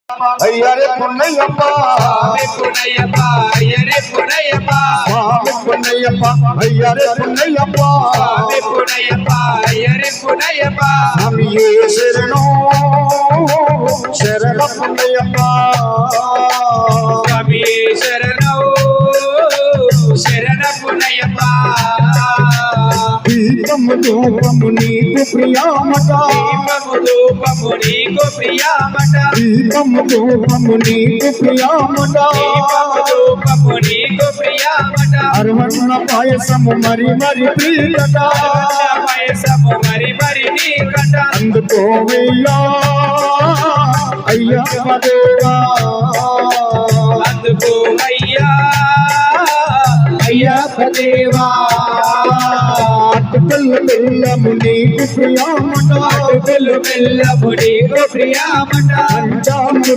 అయ్యరే పున్నయ్యప్ప పున్నయ్యప్ప అయ్యరే పున్నయ్యప్ప పున్నయ్యప్ప అయ్యరే పున్నయ్యప్ప పున్నయ్యప్ప అయ్యరే పున్నయ్యప్ప స్వామియే శరణు శరణ పున్నయ్యప్ప స్వామియే శరణు శరణ పున్నయ్యప్ప దీపము ధూపము నీకు ప్రియామట దీపము ధూపము నీకు ప్రియామట దీపము ధూపము నీకు ప్రియామట దీపము ధూపము నీకు ప్రియామట అరవన్న పాయసము మరి మరి ప్రియట పాయసము మరి మరి నీకట అందుకోవయ్యా అయ్యప్ప దేవా అందుకోవయ్యా అయ్యప్ప దేవా అటుకల్లు బెల్లము నీకు ప్రియామట అటుకలు బెల్లము నీకు ప్రియామట పంచామృత